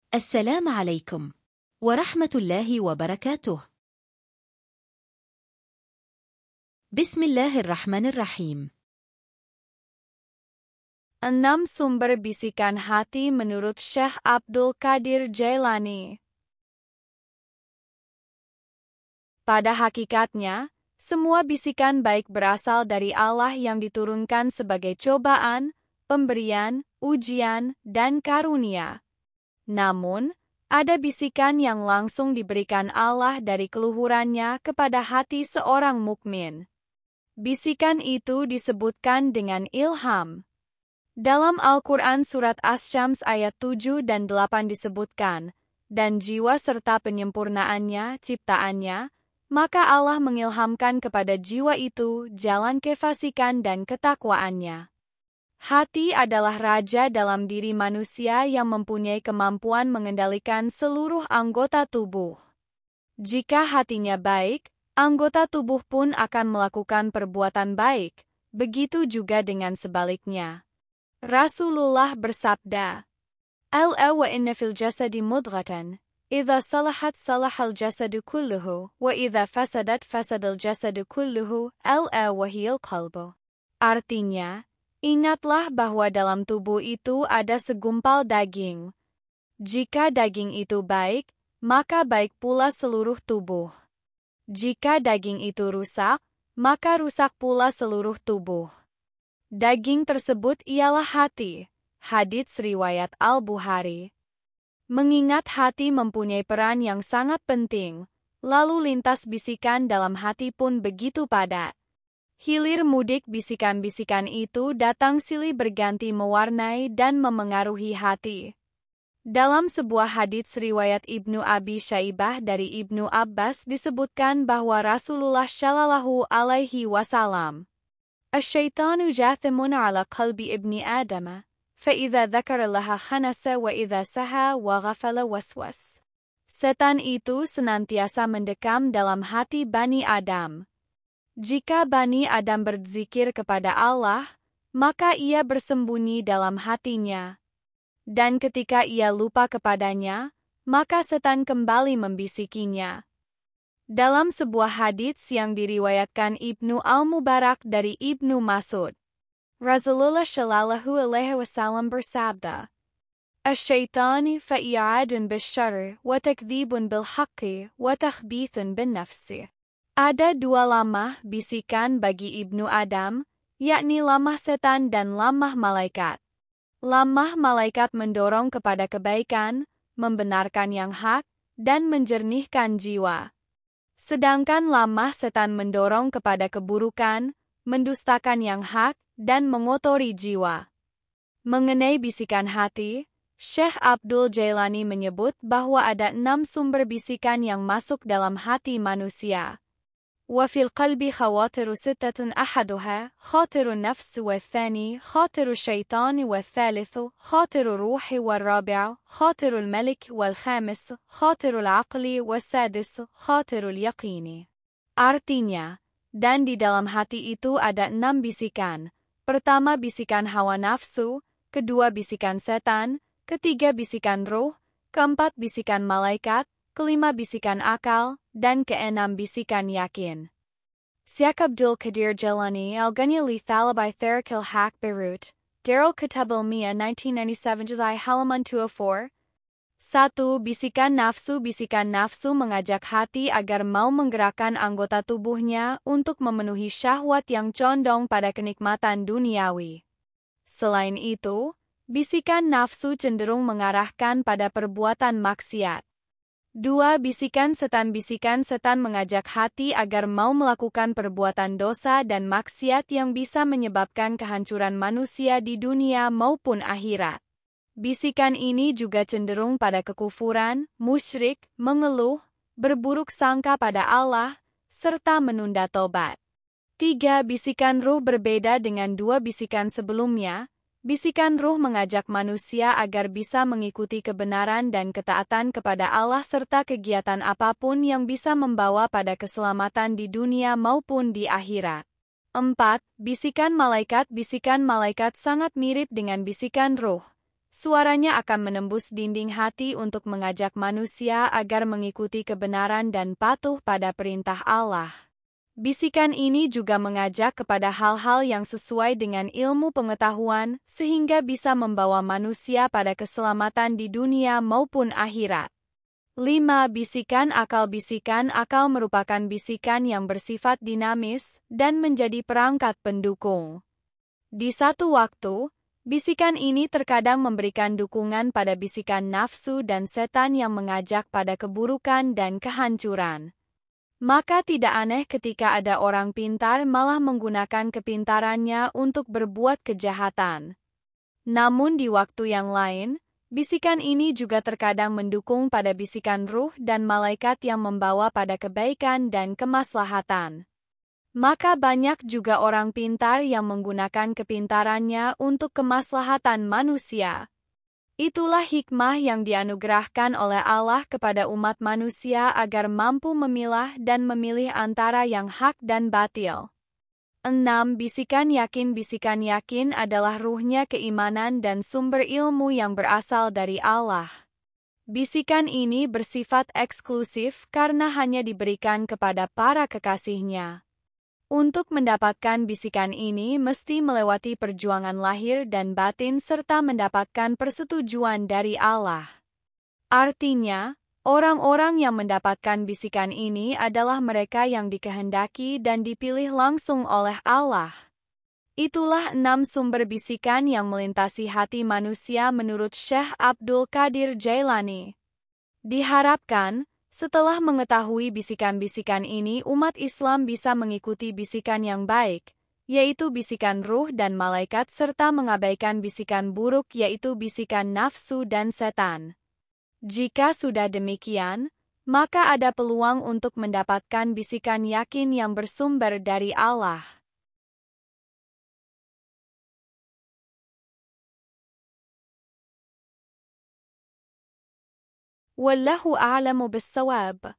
السلام عليكم ورحمة الله وبركاته. بسم الله الرحمن الرحيم. 6 sumber bisikan hati menurut Syekh Abdul Qadir Jailani. Pada hakikatnya, semua bisikan baik berasal dari Allah yang diturunkan sebagai cobaan, pemberian, ujian, dan karunia. Namun, ada bisikan yang langsung diberikan Allah dari keluhurannya kepada hati seorang mukmin. Bisikan itu disebutkan dengan ilham. Dalam Al-Quran Surat Asy-Syams ayat 7 dan 8 disebutkan, dan jiwa serta penyempurnaannya, ciptaannya, maka Allah mengilhamkan kepada jiwa itu jalan kefasikan dan ketakwaannya. Hati adalah raja dalam diri manusia yang mempunyai kemampuan mengendalikan seluruh anggota tubuh. Jika hatinya baik, anggota tubuh pun akan melakukan perbuatan baik, begitu juga dengan sebaliknya. Rasulullah bersabda, "Ala wa inna fil jasadi mudghatan, idza salahat salahal jasadu kulluhu, wa idza fasadat fasadal jasadu kulluhu, ala wa hiyal qalbu." Artinya, ingatlah bahwa dalam tubuh itu ada segumpal daging. Jika daging itu baik, maka baik pula seluruh tubuh. Jika daging itu rusak, maka rusak pula seluruh tubuh. Daging tersebut ialah hati. Hadits riwayat Al-Bukhari. Mengingat hati mempunyai peran yang sangat penting, lalu lintas bisikan dalam hati pun begitu padat. Hilir mudik bisikan-bisikan itu datang silih berganti mewarnai dan memengaruhi hati. Dalam sebuah hadits riwayat Ibnu Abi Syaibah dari Ibnu Abbas disebutkan bahwa Rasulullah Shallallahu Alaihi Wasallam, "Asyaitanu jathimun ala qalbi ibni Adama, fa'idha dhakara laha khanasa wa idha saha wa ghafala waswas." Setan itu senantiasa mendekam dalam hati Bani Adam. Jika Bani Adam berzikir kepada Allah, maka ia bersembunyi dalam hatinya. Dan ketika ia lupa kepadanya, maka setan kembali membisikinya. Dalam sebuah hadits yang diriwayatkan Ibnu Al-Mubarak dari Ibnu Mas'ud, Rasulullah Shallallahu Alaihi Wasallam bersabda, "Asy-syaitani fa'i'adun bisyarr wa takdzibun bil haqqi wa takhbithun bin nafsi." Ada dua lamah bisikan bagi Ibnu Adam, yakni lamah setan dan lamah malaikat. Lamah malaikat mendorong kepada kebaikan, membenarkan yang hak, dan menjernihkan jiwa. Sedangkan lamah setan mendorong kepada keburukan, mendustakan yang hak, dan mengotori jiwa. Mengenai bisikan hati, Syekh Abdul Jailani menyebut bahwa ada 6 sumber bisikan yang masuk dalam hati manusia. وفي القلب خواطر 6 أحدها خاطر النفس والثاني خاطر الشيطان والثالث خاطر الروح والرابع خاطر الملك والخامس خاطر العقل والسادس خاطر اليقين. Artinya, dan di dalam hati itu ada 6 bisikan. Pertama bisikan hawa nafsu, kedua bisikan setan, ketiga bisikan ruh, keempat bisikan malaikat, kelima bisikan akal, dan keenam bisikan yakin. Syekh Abdul Qadir Jailani Al-Ghani li Thalabai Tharakil Haq Beirut, Darul Kitab Al-Mia 1997 Juzai halaman 204. 1. Bisikan nafsu mengajak hati agar mau menggerakkan anggota tubuhnya untuk memenuhi syahwat yang condong pada kenikmatan duniawi. Selain itu, bisikan nafsu cenderung mengarahkan pada perbuatan maksiat. 2. Bisikan setan mengajak hati agar mau melakukan perbuatan dosa dan maksiat yang bisa menyebabkan kehancuran manusia di dunia maupun akhirat. Bisikan ini juga cenderung pada kekufuran, musyrik, mengeluh, berburuk sangka pada Allah, serta menunda tobat. 3. Bisikan ruh berbeda dengan 2 bisikan sebelumnya. Bisikan ruh mengajak manusia agar bisa mengikuti kebenaran dan ketaatan kepada Allah serta kegiatan apapun yang bisa membawa pada keselamatan di dunia maupun di akhirat. 4. Bisikan malaikat sangat mirip dengan bisikan ruh. Suaranya akan menembus dinding hati untuk mengajak manusia agar mengikuti kebenaran dan patuh pada perintah Allah. Bisikan ini juga mengajak kepada hal-hal yang sesuai dengan ilmu pengetahuan sehingga bisa membawa manusia pada keselamatan di dunia maupun akhirat. 5. Bisikan akal. Bisikan akal merupakan bisikan yang bersifat dinamis dan menjadi perangkat pendukung. Di satu waktu, bisikan ini terkadang memberikan dukungan pada bisikan nafsu dan setan yang mengajak pada keburukan dan kehancuran. Maka tidak aneh ketika ada orang pintar malah menggunakan kepintarannya untuk berbuat kejahatan. Namun di waktu yang lain, bisikan ini juga terkadang mendukung pada bisikan ruh dan malaikat yang membawa pada kebaikan dan kemaslahatan. Maka banyak juga orang pintar yang menggunakan kepintarannya untuk kemaslahatan manusia. Itulah hikmah yang dianugerahkan oleh Allah kepada umat manusia agar mampu memilah dan memilih antara yang hak dan batil. 6. Bisikan yakin. Bisikan yakin adalah ruhnya keimanan dan sumber ilmu yang berasal dari Allah. Bisikan ini bersifat eksklusif karena hanya diberikan kepada para kekasihnya. Untuk mendapatkan bisikan ini mesti melewati perjuangan lahir dan batin serta mendapatkan persetujuan dari Allah. Artinya, orang-orang yang mendapatkan bisikan ini adalah mereka yang dikehendaki dan dipilih langsung oleh Allah. Itulah 6 sumber bisikan yang melintasi hati manusia menurut Syekh Abdul Qadir Jailani. Diharapkan, setelah mengetahui bisikan-bisikan ini, umat Islam bisa mengikuti bisikan yang baik, yaitu bisikan ruh dan malaikat, serta mengabaikan bisikan buruk, yaitu bisikan nafsu dan setan. Jika sudah demikian, maka ada peluang untuk mendapatkan bisikan yakin yang bersumber dari Allah. Wallahu a'lamu bis-shawab.